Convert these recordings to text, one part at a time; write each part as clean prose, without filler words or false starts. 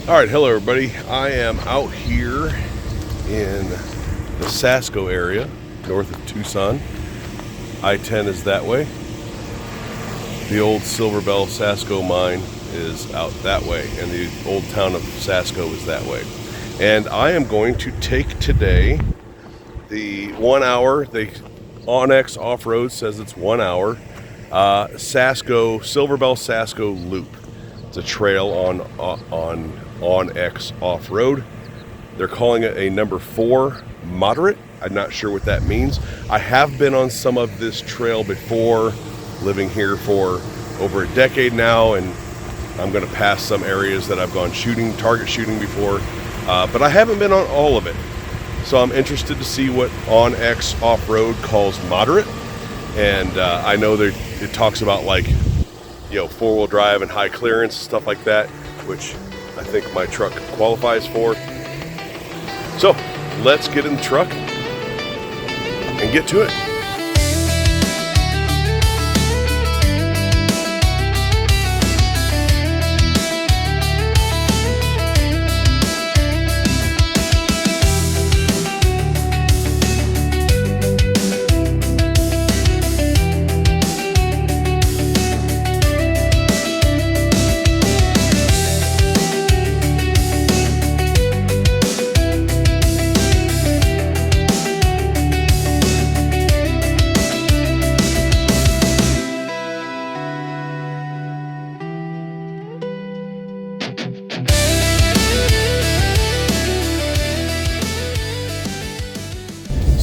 All right, hello everybody. I am out here in the Sasco area, north of Tucson. I-10 is that way. The old Silverbell Sasco mine is out that way, and the old town of Sasco is that way. And I am going to take today the 1 hour, the Onx Off-Road says it's 1 hour, Silverbell Sasco Loop. It's a trail on Onx Off-Road. They're calling it a number 4 moderate. I'm not sure what that means. I have been on some of this trail before, living here for over a decade now, and I'm going to pass some areas that I've gone target shooting before, but I haven't been on all of it. So I'm interested to see what Onx Off-Road calls moderate, and I know that it talks about, like, you know, 4-wheel drive and high clearance, stuff like that, which I think my truck qualifies for. So let's get in the truck and get to it.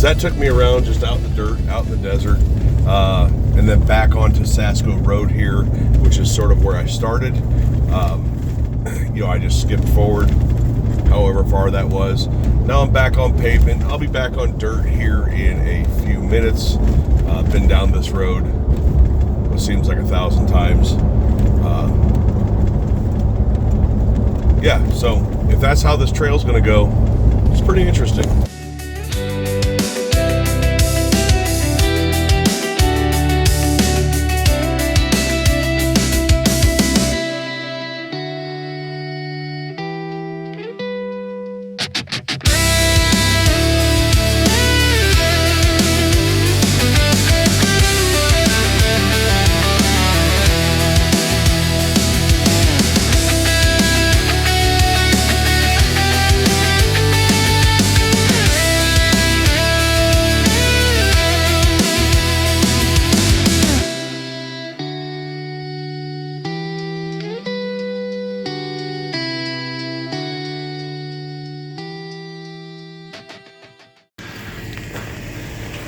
That took me around just out in the dirt, out in the desert, and then back onto Sasco Road here, which is sort of where I started. You know, I just skipped forward however far that was. Now I'm back on pavement. I'll be back on dirt here in a few minutes. Been down this road, what seems like 1,000 times. Yeah, so if that's how this trail's gonna go, it's pretty interesting.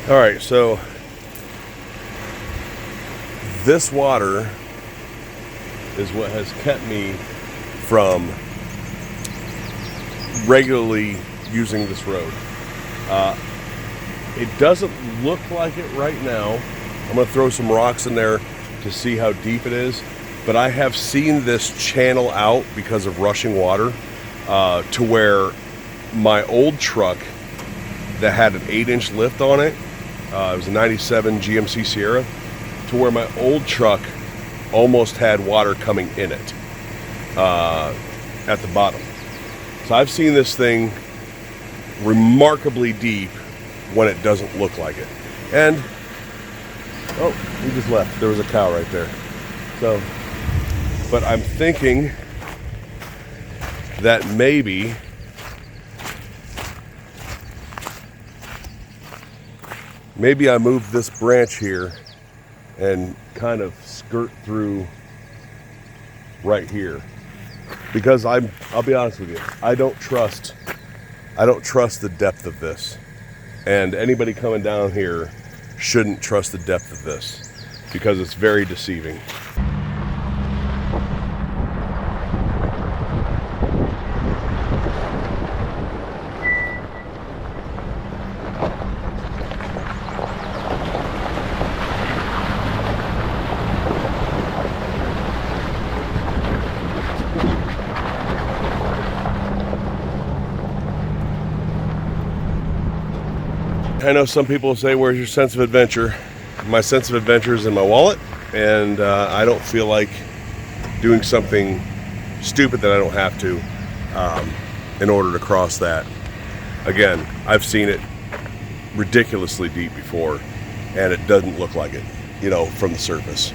All right, so this water is what has kept me from regularly using this road. It doesn't look like it right now. I'm gonna throw some rocks in there to see how deep it is, but I have seen this channel out because of rushing water to where my old truck that had an 8-inch lift on it, it was a 97 GMC Sierra, to where my old truck almost had water coming in it at the bottom. So I've seen this thing remarkably deep when it doesn't look like it. And, oh, we just left. There was a cow right there. So, but I'm thinking that maybe I move this branch here and kind of skirt through right here, because I'll be honest with you, I don't trust the depth of this, and anybody coming down here shouldn't trust the depth of this because it's very deceiving. I know some people say, where's your sense of adventure? My sense of adventure is in my wallet, and I don't feel like doing something stupid that I don't have to. in order to cross that. Again, I've seen it ridiculously deep before, and it doesn't look like it, you know, from the surface.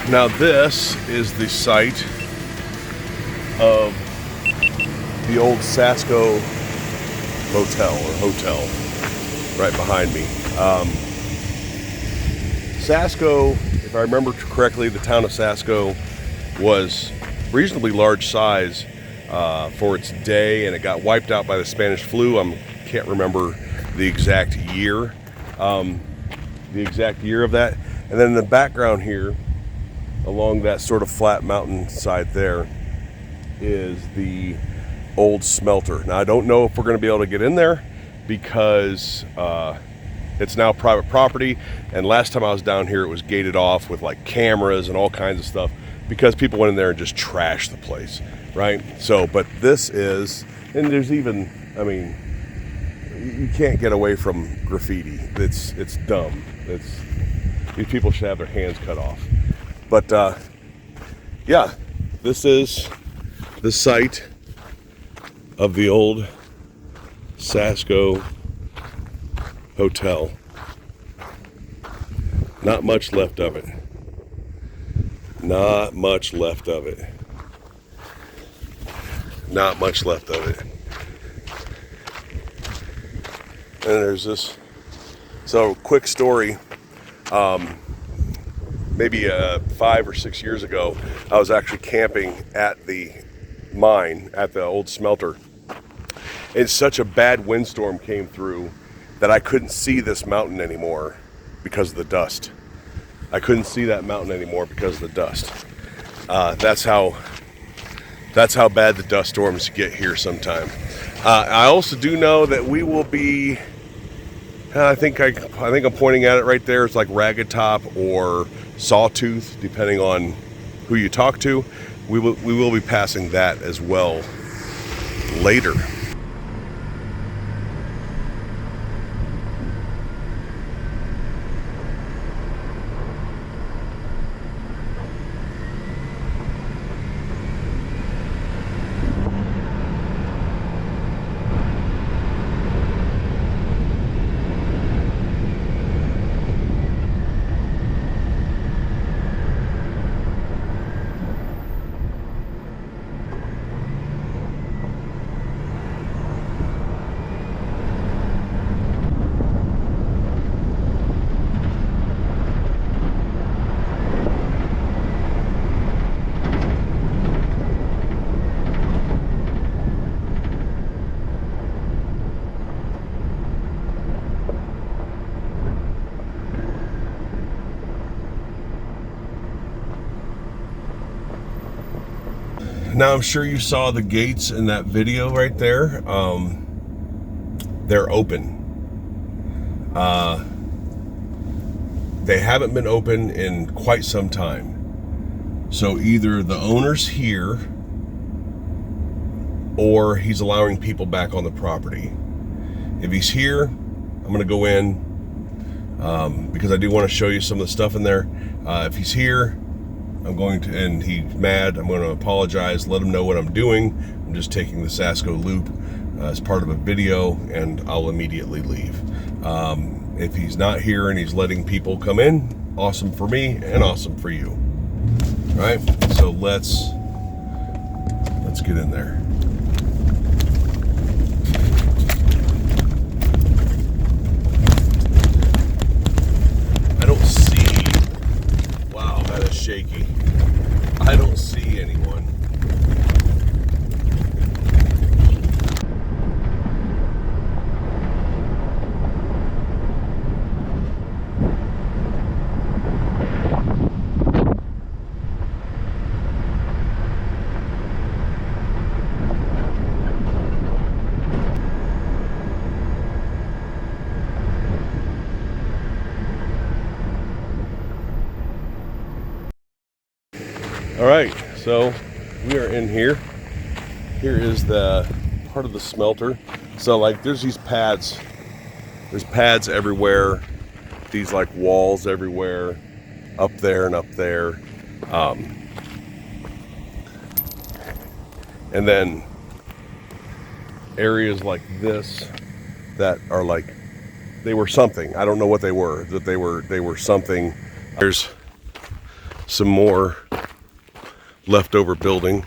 Now this is the site of the old Sasco motel or hotel right behind me. Sasco, if I remember correctly, the town of Sasco was reasonably large size for its day, and it got wiped out by the Spanish flu. I can't remember the exact year of that. And then in the background here, along that sort of flat mountain side there, is the old smelter. Now I don't know if we're going to be able to get in there because it's now private property, and last time I was down here it was gated off with like cameras and all kinds of stuff because people went in there and just trashed the place, right? So, but this is, and there's even, I mean, you can't get away from graffiti. It's dumb. These people should have their hands cut off. But yeah, this is the site of the old Sasco hotel. Not much left of it. Not much left of it. Not much left of it. And there's this, so quick story. Maybe 5 or 6 years ago, I was actually camping at the mine, at the old smelter. And such a bad windstorm came through that I couldn't see this mountain anymore because of the dust. I couldn't see that mountain anymore because of the dust. That's how bad the dust storms get here sometime. I also do know that we will be, I think I'm pointing at it right there. It's like Ragged Top or Sawtooth, depending on who you talk to. We will be passing that as well later. Now, I'm sure you saw the gates in that video right there. They're open. They haven't been open in quite some time. So either the owner's here or he's allowing people back on the property. If he's here, I'm going to go in because I do want to show you some of the stuff in there. If he's here, I'm going to, and he's mad, I'm going to apologize, let him know what I'm doing. I'm just taking the Sasco Loop as part of a video, and I'll immediately leave. If he's not here and he's letting people come in, awesome for me and awesome for you. All right, so let's get in there. I don't see, wow, that is shaky. I don't see anyone. All right, so we are in here. Here is the part of the smelter. So like there's these pads. There's pads everywhere. These like walls everywhere. Up there and up there. And then areas like this that are like, they were something. I don't know what they were. That they were something. There's some more leftover building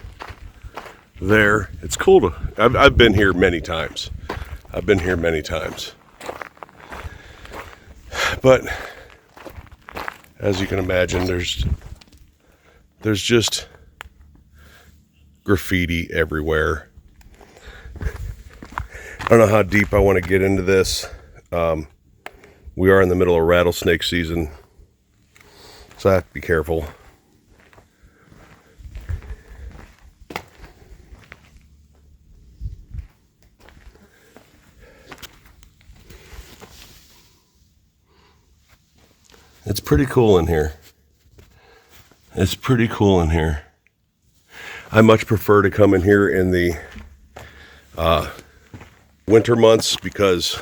there. It's cool to, I've been here many times. But as you can imagine, there's just graffiti everywhere. I don't know how deep I want to get into this. We are in the middle of rattlesnake season, so I have to be careful. It's pretty cool in here. I much prefer to come in here in the winter months because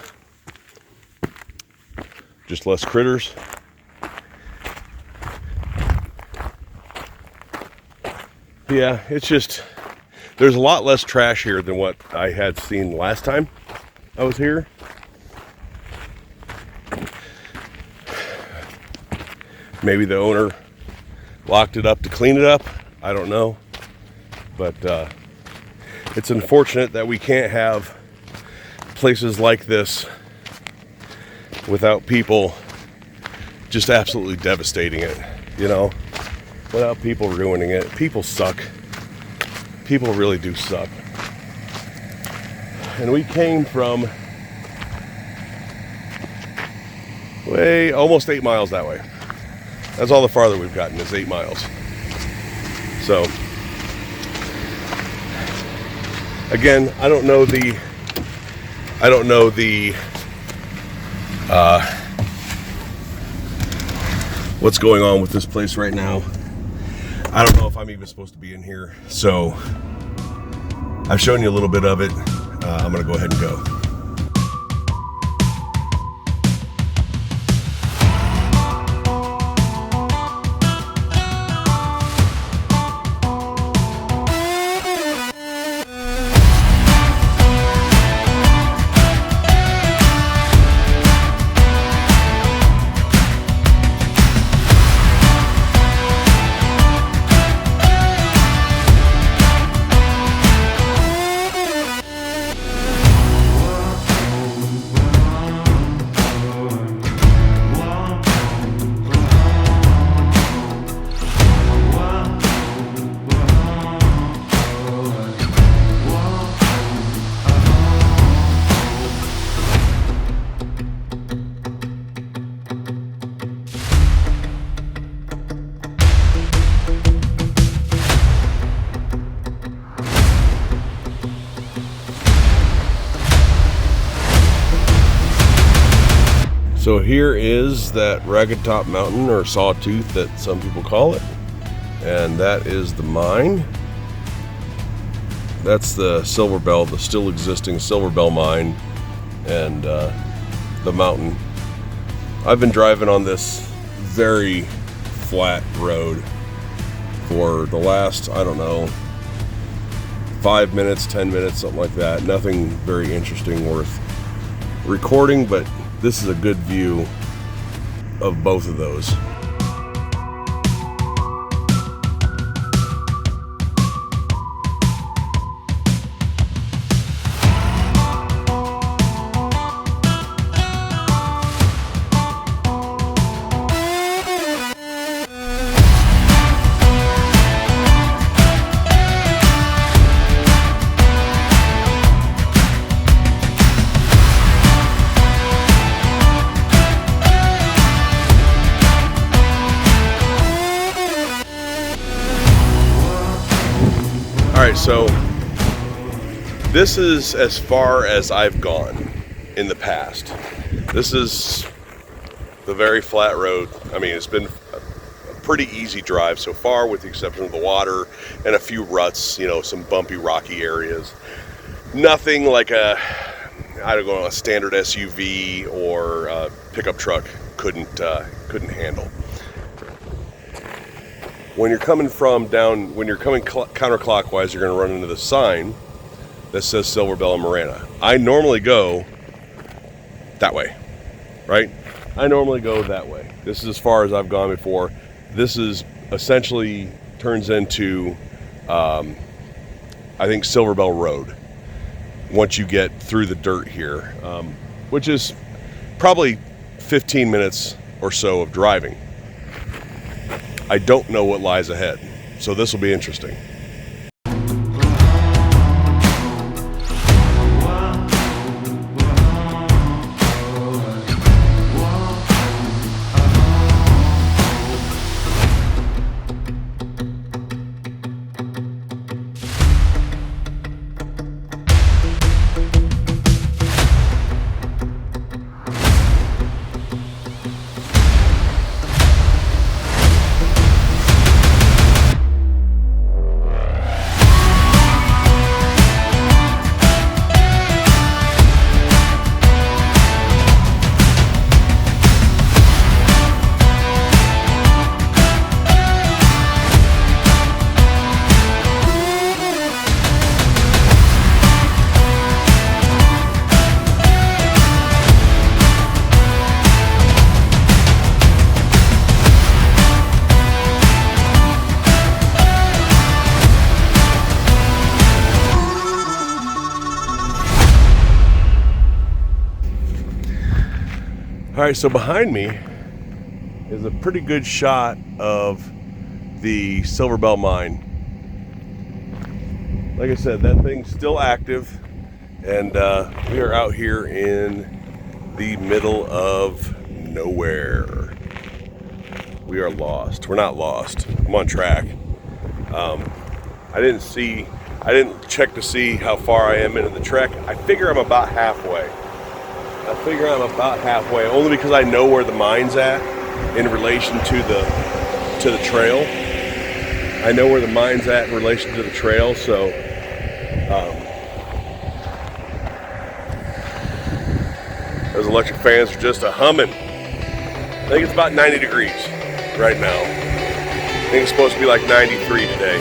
just less critters. Yeah, it's just, there's a lot less trash here than what I had seen last time I was here. Maybe the owner locked it up to clean it up. I don't know. But it's unfortunate that we can't have places like this without people just absolutely devastating it, you know, without people ruining it. People suck. People really do suck. And we came from way almost 8 miles that way. That's all the farther we've gotten is 8 miles. So again, I don't know the what's going on with this place right now. I don't know if I'm even supposed to be in here. So I've shown you a little bit of it. I'm gonna go ahead and go. So here is that Ragged Top Mountain, or Sawtooth that some people call it, and that is the mine. That's the Silverbell, the still existing Silverbell mine, and the mountain. I've been driving on this very flat road for the last, I don't know, 5 minutes, 10 minutes, something like that. Nothing very interesting worth recording, but this is a good view of both of those. Alright, so this is as far as I've gone in the past. This is the very flat road. I mean, it's been a pretty easy drive so far, with the exception of the water and a few ruts, you know, some bumpy, rocky areas. nothing like a standard SUV or a pickup truck couldn't handle. When you're coming counterclockwise, you're going to run into the sign that says Silverbell and Marana. I normally go that way, right? I normally go that way. This is as far as I've gone before. This is essentially turns into, I think, Silverbell Road once you get through the dirt here, which is probably 15 minutes or so of driving. I don't know what lies ahead, so this will be interesting. All right, so behind me is a pretty good shot of the Silverbell mine. Like I said, that thing's still active, and we are out here in the middle of nowhere. We are lost. We're not lost. I'm on track. I didn't check to see how far I am into the trek. I figure I'm about halfway. Only because I know where the mine's at in relation to the trail. I know where the mine's at in relation to the trail, so those electric fans are just a humming. I think it's about 90 degrees right now. I think it's supposed to be like 93 today.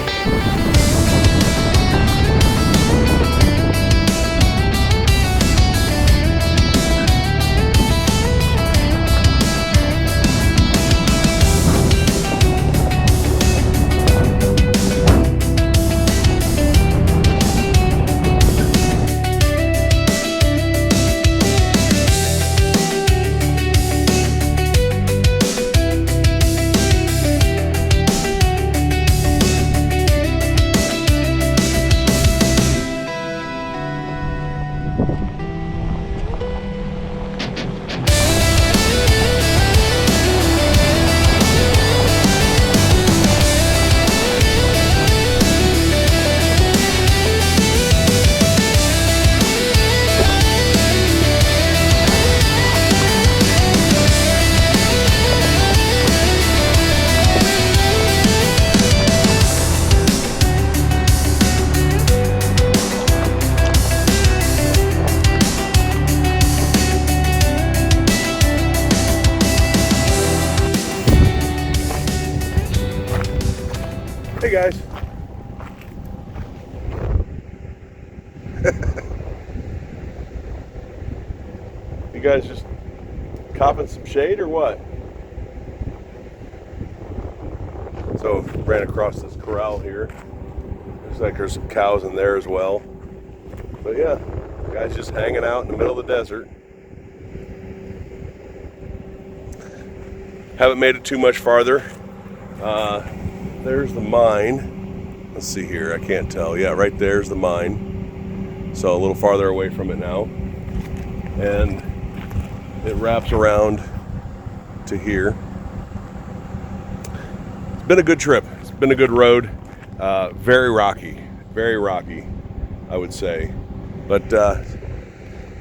Hey guys. You guys just copping some shade or what? So ran across this corral here. Looks like there's some cows in there as well. But yeah, guys just hanging out in the middle of the desert. Haven't made it too much farther. There's the mine. Let's see here, I can't tell. Yeah, right there's the mine. So a little farther away from it now. And it wraps around to here. It's been a good trip. It's been a good road. Very rocky, I would say. But time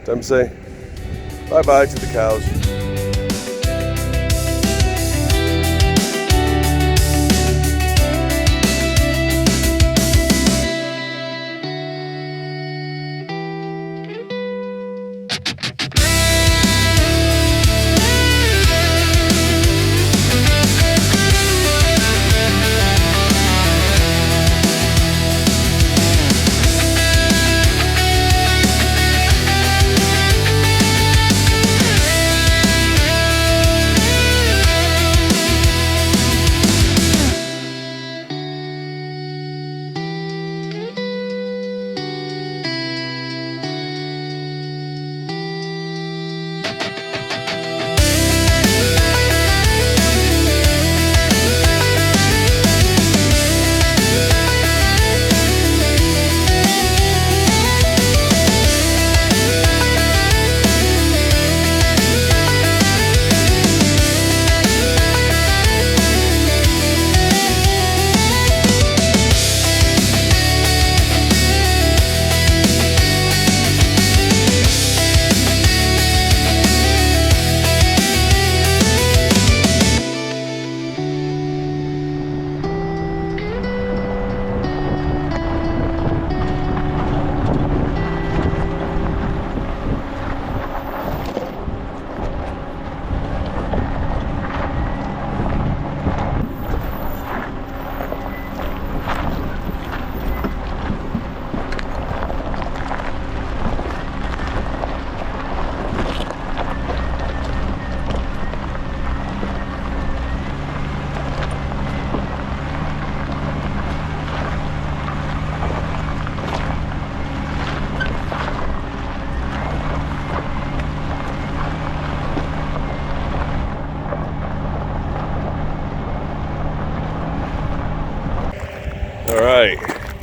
to say bye-bye to the cows.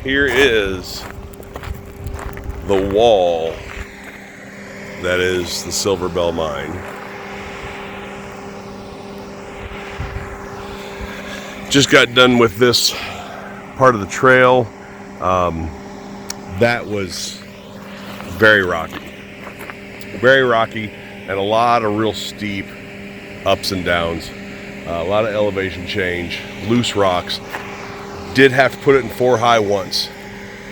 Here is the wall that is the Silverbell mine. Just got done with this part of the trail. That was very rocky, and a lot of real steep ups and downs, a lot of elevation change, loose rocks. Did have to put it in 4 high once.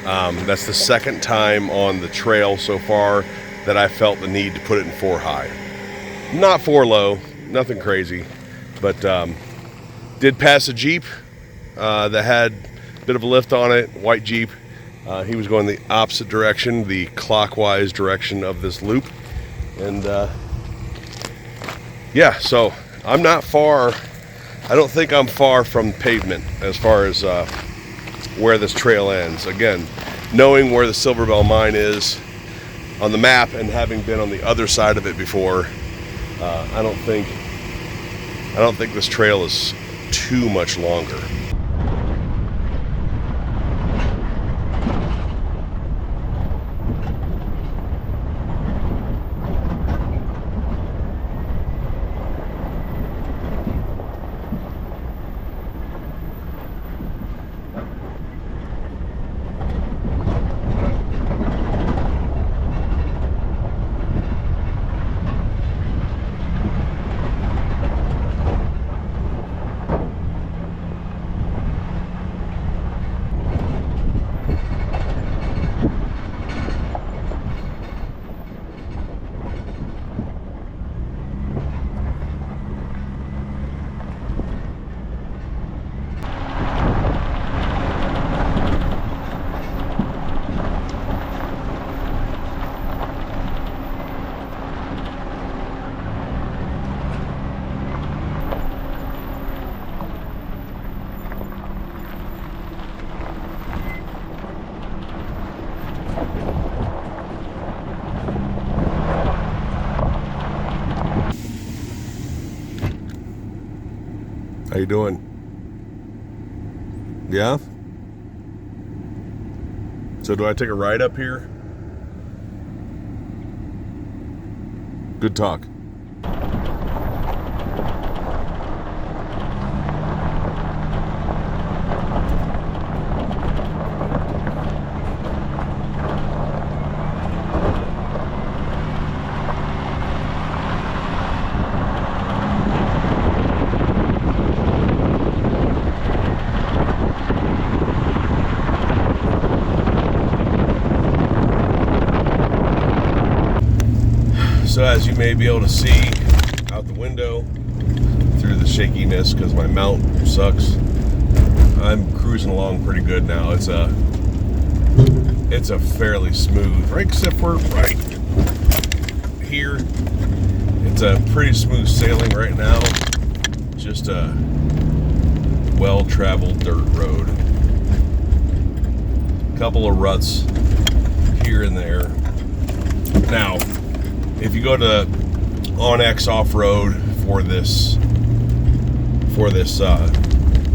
That's the second time on the trail so far that I felt the need to put it in 4 high. Not 4 low, nothing crazy, but did pass a Jeep that had a bit of a lift on it, white Jeep. He was going the opposite direction, the clockwise direction of this loop. And yeah, so I'm not far. I don't think I'm far from pavement as far as where this trail ends. Again, knowing where the Silverbell mine is on the map and having been on the other side of it before, I don't think this trail is too much longer. How you doing? Yeah? So do I take a ride up here? Good talk. So as you may be able to see out the window through the shakiness because my mount sucks, I'm cruising along pretty good now. It's a fairly smooth, right, except for right here. It's a pretty smooth sailing right now. Just a well-traveled dirt road. Couple of ruts here and there. Now, if you go to OnX Off-Road for this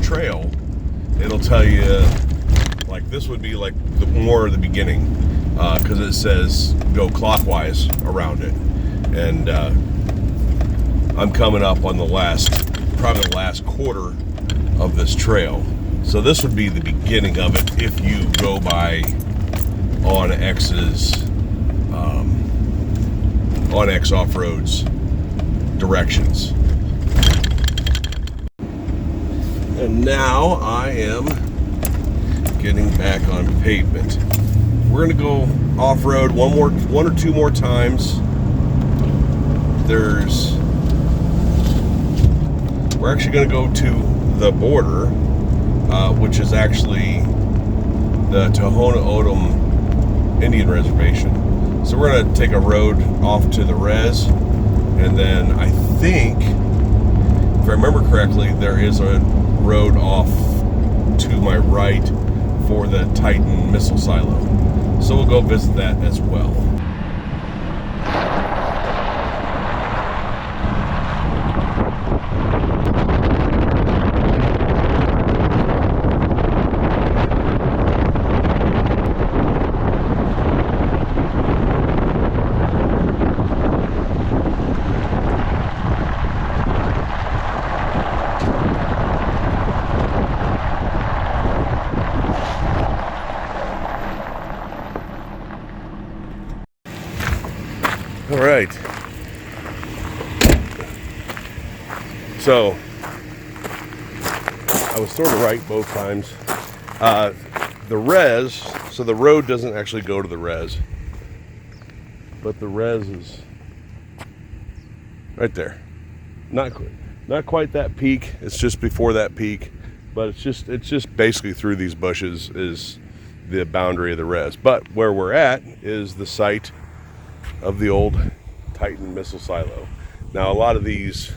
trail, it'll tell you, like, this would be like more of the beginning, because it says go clockwise around it, and I'm coming up on probably the last quarter of this trail. So this would be the beginning of it if you go by OnX's OnX Off-Road's directions. And now I am getting back on pavement. We're gonna go off-road one or two more times. We're actually gonna go to the border, which is actually the Tohono O'odham Indian Reservation. So we're going to take a road off to the res, and then I think, if I remember correctly, there is a road off to my right for the Titan missile silo. So we'll go visit that as well. All right. So I was sort of right both times. The res, so the road doesn't actually go to the res, but the res is right there. Not quite that peak. It's just before that peak, but it's just basically through these bushes is the boundary of the res. But where we're at is the site of the old Titan missile silo. Now a lot of these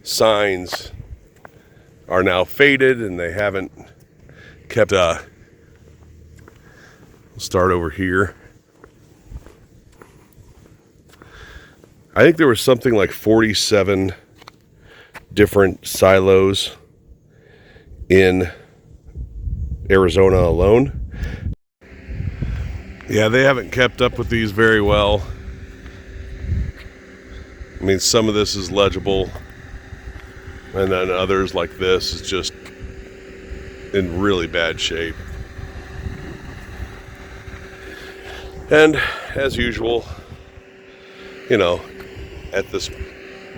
signs are now faded and they haven't kept. We'll start over here. I think there was something like 47 different silos in Arizona alone. Yeah, they haven't kept up with these very well. I mean, some of this is legible, and then others like this is just in really bad shape. And as usual, you know, at this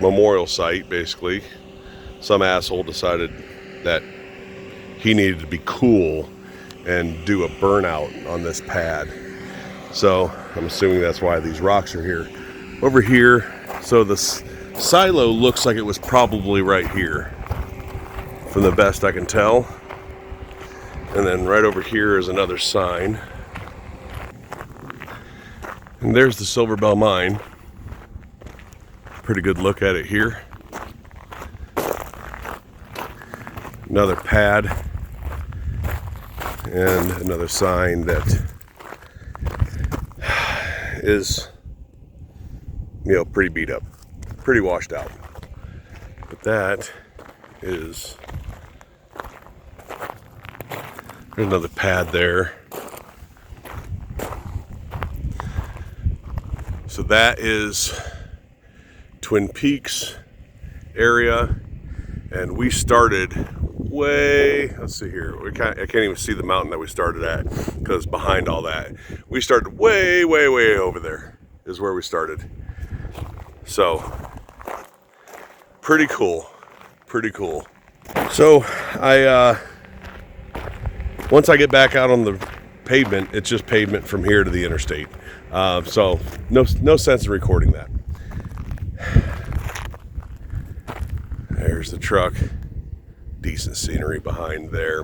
memorial site, basically, some asshole decided that he needed to be cool and do a burnout on this pad. So I'm assuming that's why these rocks are here. Over here, so the silo looks like it was probably right here, from the best I can tell. And then right over here is another sign. And there's the Silverbell mine. Pretty good look at it here. Another pad and another sign that is, you know, pretty beat up, pretty washed out. But that is, there's another pad there. So that is Twin Peaks area, and we started way, let's see here, I can't even see the mountain that we started at because behind all that. We started way over there is where we started. So pretty cool. So once I get back out on the pavement, it's just pavement from here to the interstate. So no sense in recording that. There's the truck. Decent scenery behind there.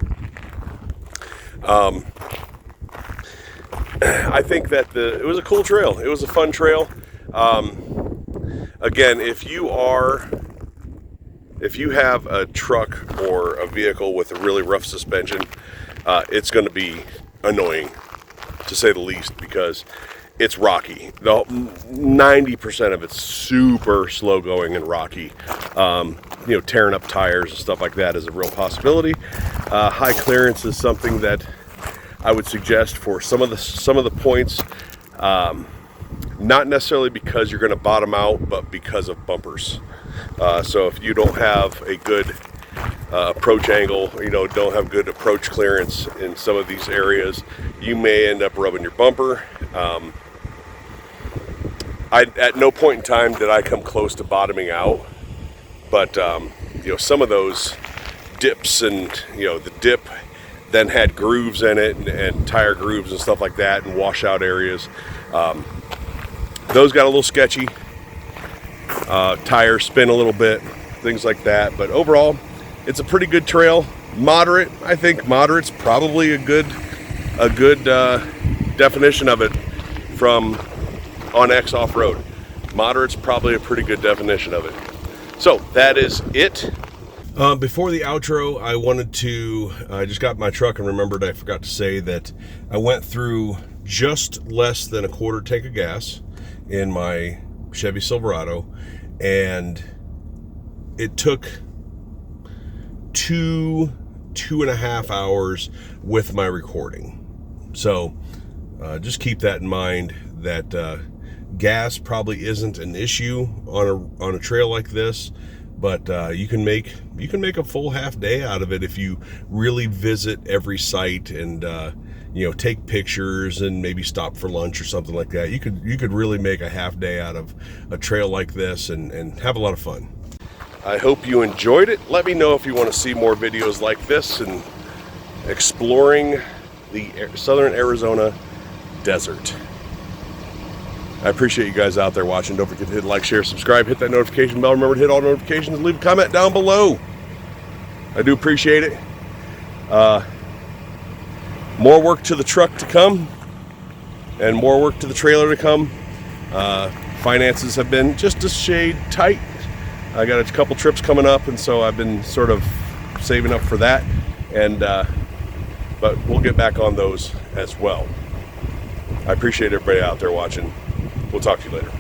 I think that it was a cool trail. It was a fun trail. Again, if you have a truck or a vehicle with a really rough suspension, it's going to be annoying, to say the least, because it's rocky. 90% of it's super slow going and rocky. You know, tearing up tires and stuff like that is a real possibility. High clearance is something that I would suggest for some of the points. Not necessarily because you're going to bottom out, but because of bumpers. So if you don't have a good approach angle, you know, don't have good approach clearance in some of these areas, you may end up rubbing your bumper. At no point in time did I come close to bottoming out, but you know, some of those dips, and you know, the dip then had grooves in it and tire grooves and stuff like that, and washout areas. Those got a little sketchy. Tires spin a little bit, things like that. But overall, it's a pretty good trail. Moderate, I think moderate's probably a good definition of it from on X Off-Road. Moderate's probably a pretty good definition of it. So that is it. Before the outro, I just got my truck and remembered I forgot to say that I went through just less than a quarter tank of gas in my Chevy Silverado, and it took 2.5 hours with my recording. So just keep that in mind, that gas probably isn't an issue on a trail like this, but you can make a full half day out of it if you really visit every site and you know, take pictures and maybe stop for lunch or something like that. You could really make a half day out of a trail like this and have a lot of fun. I hope you enjoyed it. Let me know if you want to see more videos like this and exploring the southern Arizona desert. I appreciate you guys out there watching. Don't forget to hit like, share, subscribe, hit that notification bell. Remember to hit all notifications and leave a comment down below. I do appreciate it. More work to the truck to come and more work to the trailer to come. Finances have been just a shade tight. I got a couple trips coming up, and so I've been sort of saving up for that. And but we'll get back on those as well. I appreciate everybody out there watching. We'll talk to you later.